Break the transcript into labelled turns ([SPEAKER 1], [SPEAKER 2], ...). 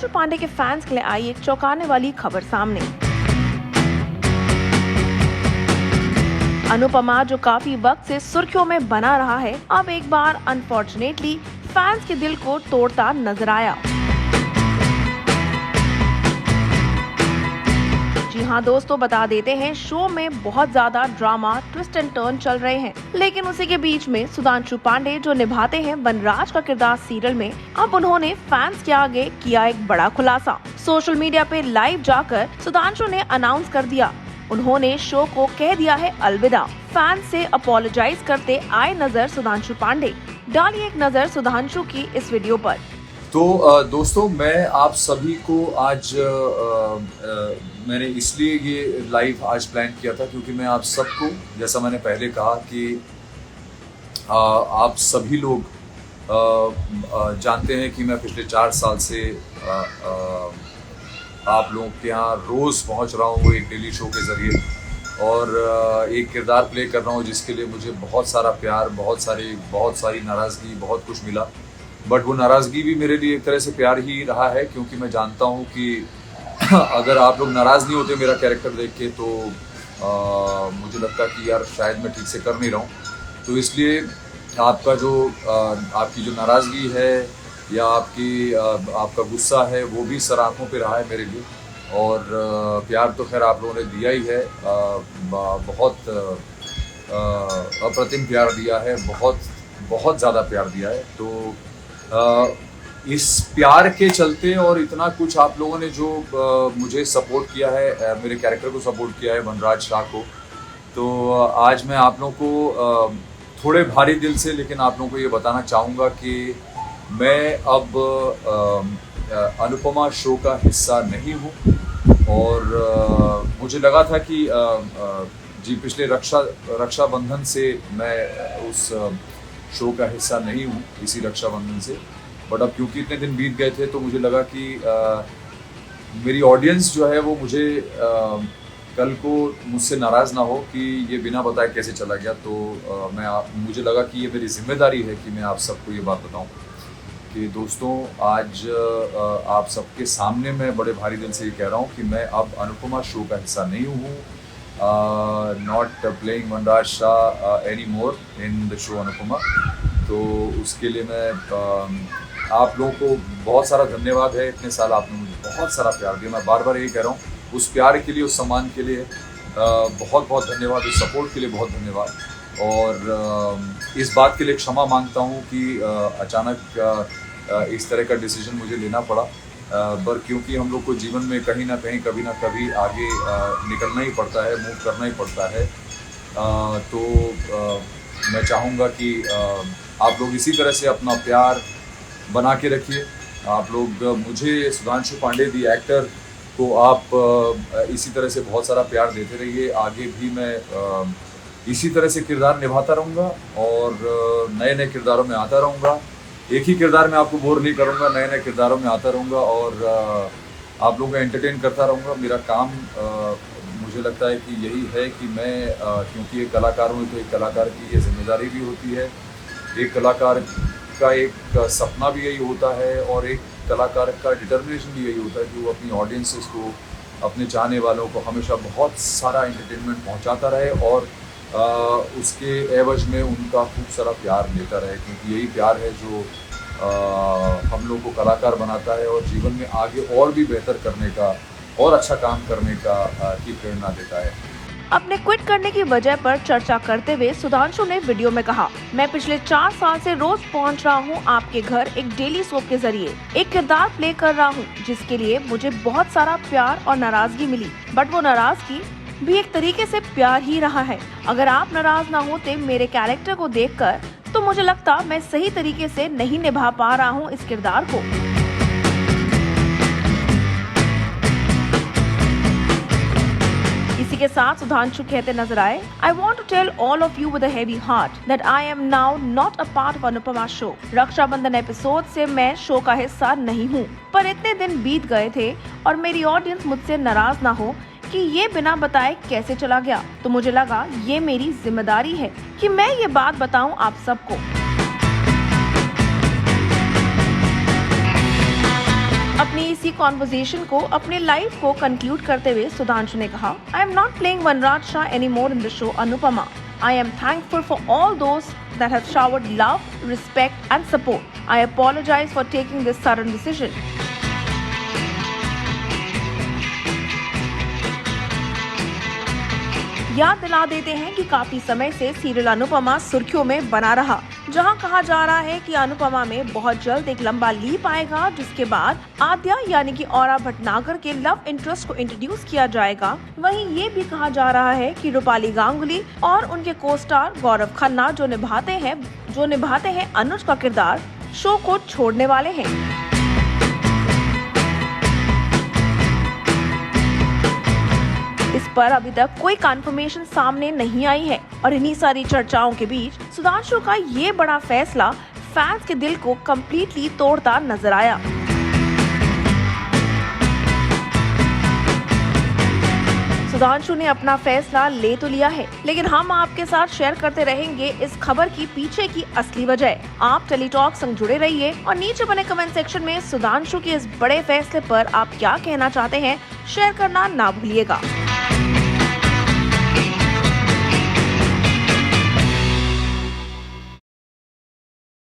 [SPEAKER 1] सुधांशु पांडे के फैंस के लिए आई एक चौंकाने वाली खबर सामने। अनुपमा, जो काफी वक्त से सुर्खियों में बना रहा है, अब एक बार अनफॉर्चुनेटली फैंस के दिल को तोड़ता नजर आया। जी हाँ दोस्तों, बता देते हैं, शो में बहुत ज्यादा ड्रामा, ट्विस्ट एंड टर्न चल रहे हैं, लेकिन उसी के बीच में सुधांशु पांडे, जो निभाते हैं वनराज का किरदार सीरियल में, अब उन्होंने फैंस के आगे किया एक बड़ा खुलासा। सोशल मीडिया पे लाइव जाकर सुधांशु ने अनाउंस कर दिया, उन्होंने शो को कह दिया है अलविदा। फैंस से अपोलोजाइज करते आए नजर सुधांशु पांडे। डालिए एक नजर सुधांशु की इस वीडियो पर।
[SPEAKER 2] तो दोस्तों, मैं आप सभी को आज मैंने इसलिए ये लाइव आज प्लान किया था क्योंकि मैं आप सबको, जैसा मैंने पहले कहा कि आप सभी लोग जानते हैं कि मैं पिछले 4 साल से आप लोगों के यहाँ रोज़ पहुँच रहा हूँ एक डेली शो के ज़रिए, और एक किरदार प्ले कर रहा हूँ जिसके लिए मुझे बहुत सारा प्यार, बहुत सारी नाराज़गी, बहुत कुछ मिला। बट वो नाराज़गी भी मेरे लिए एक तरह से प्यार ही रहा है, क्योंकि मैं जानता हूँ कि अगर आप लोग नाराज़ नहीं होते मेरा कैरेक्टर देख के, तो मुझे लगता कि यार शायद मैं ठीक से कर नहीं रहा हूँ। तो इसलिए आपका जो आपकी जो नाराज़गी है या आपका गुस्सा है, वो भी सर आँखों पे रहा है मेरे लिए, और प्यार तो खैर आप लोगों ने दिया ही है, बहुत अप्रतिम प्यार दिया है, बहुत ज़्यादा प्यार दिया है। तो इस प्यार के चलते और इतना कुछ आप लोगों ने जो मुझे सपोर्ट किया है, मेरे कैरेक्टर को सपोर्ट किया है, वनराज शाह को, तो आज मैं आप लोगों को थोड़े भारी दिल से, लेकिन आप लोगों को ये बताना चाहूँगा कि मैं अब अनुपमा शो का हिस्सा नहीं हूँ। और मुझे लगा था कि जी पिछले रक्षाबंधन से मैं उस शो का हिस्सा नहीं हूँ, इसी रक्षाबंधन से। बट अब क्योंकि इतने दिन बीत गए थे, तो मुझे लगा कि मेरी ऑडियंस जो है वो मुझे कल को मुझसे नाराज़ ना हो कि ये बिना बताए कैसे चला गया। तो मुझे लगा कि ये मेरी जिम्मेदारी है कि मैं आप सबको ये बात बताऊं कि दोस्तों, आज आप सबके सामने मैं बड़े भारी दिल से ये कह रहा हूँ कि मैं अब अनुपमा शो का हिस्सा नहीं हूँ। Not playing Vanraj Shah any more in the show Anupama. तो उसके लिए मैं आप लोगों को बहुत सारा धन्यवाद है। इतने साल आपने मुझे बहुत सारा प्यार दिया, मैं बार बार यही कह रहा हूँ। उस प्यार के लिए, उस सम्मान के लिए बहुत बहुत धन्यवाद, उस सपोर्ट के लिए बहुत धन्यवाद। और इस बात के लिए क्षमा मांगता हूँ कि अचानक इस तरह का डिसीजन मुझे लेना पड़ा, पर क्योंकि हम लोग को जीवन में कहीं ना कहीं, कभी ना कभी आगे निकलना ही पड़ता है, मूव करना ही पड़ता है। तो मैं चाहूँगा कि आप लोग इसी तरह से अपना प्यार बना के रखिए। आप लोग मुझे, सुधांशु पांडे दी एक्टर को, आप इसी तरह से बहुत सारा प्यार देते रहिए। आगे भी मैं इसी तरह से किरदार निभाता रहूँगा और नए नए किरदारों में आता रहूँगा। एक ही किरदार में आपको बोर नहीं करूँगा, नए नए किरदारों में आता रहूँगा और आप लोगों को एंटरटेन करता रहूँगा। मेरा काम मुझे लगता है कि यही है कि मैं क्योंकि एक कलाकार हूँ, तो एक कलाकार की ये जिम्मेदारी भी होती है। एक कलाकार का एक सपना भी यही होता है और एक कलाकार का डिटर्मिनेशन भी यही होता है कि वो अपनी ऑडियंसेस को, अपने चाहने वालों को हमेशा बहुत सारा एंटरटेनमेंट पहुँचाता रहे और उसके एवज में उनका खूब सारा प्यार लेता रहे, क्योंकि यही प्यार है जो हम लोग को कलाकार बनाता है और जीवन में आगे और भी बेहतर करने का और अच्छा काम करने का की प्रेरणा देता है।
[SPEAKER 1] अपने क्विट करने की वजह पर चर्चा करते हुए सुधांशु ने वीडियो में कहा, मैं पिछले 4 साल से रोज पहुंच रहा हूं आपके घर एक डेली सोप के जरिए। एक किरदार प्ले कर रहा हूं जिसके लिए मुझे बहुत सारा प्यार और नाराजगी मिली, बट वो नाराजगी भी एक तरीके से प्यार ही रहा है। अगर आप नाराज ना होते मेरे कैरेक्टर को देखकर, तो मुझे लगता मैं सही तरीके से नहीं निभा पा रहा हूँ इस किरदार को। इसी के साथ सुधांशु कहते नजर आए, I want to tell all of you with a heavy heart that I am now not a part of Anupama show. Rakshabandhan episode से मैं शो का हिस्सा नहीं हूँ, पर इतने दिन बीत गए थे और मेरी ऑडियंस मुझसे नाराज ना हो कि ये बिना बताए कैसे चला गया, तो मुझे लगा ये मेरी जिम्मेदारी है कि मैं ये बात बताऊं आप सबको। अपनी इसी कॉन्वर्सेशन को अपने लाइफ को कंक्लूड करते हुए सुधांशु ने कहा, I am not playing Vanraj Shah any more in the show Anupama. I am thankful for all those that have showered love, respect and support. I apologize for taking this sudden decision. याद दिला देते हैं कि काफी समय से सीरियल अनुपमा सुर्खियों में बना रहा, जहां कहा जा रहा है कि अनुपमा में बहुत जल्द एक लंबा लीप आएगा, जिसके बाद आद्या यानी कि औरा भटनागर के लव इंटरेस्ट को इंट्रोड्यूस किया जाएगा. वहीं ये भी कहा जा रहा है कि रूपाली गांगुली और उनके को स्टार गौरव खन्ना जो निभाते हैं अनुज का किरदार, शो को छोड़ने वाले हैं. इस पर अभी तक कोई कंफर्मेशन सामने नहीं आई है और इन्हीं सारी चर्चाओं के बीच सुधांशु का ये बड़ा फैसला फैंस के दिल को कम्प्लीटली तोड़ता नजर आया. सुधांशु ने अपना फैसला ले तो लिया है, लेकिन हम आपके साथ शेयर करते रहेंगे इस खबर की पीछे की असली वजह. आप टेलीटॉक संग जुड़े रहिए और नीचे बने कमेंट सेक्शन में सुधांशु के इस बड़े फैसले पर आप क्या कहना चाहते हैं शेयर करना ना भूलिएगा.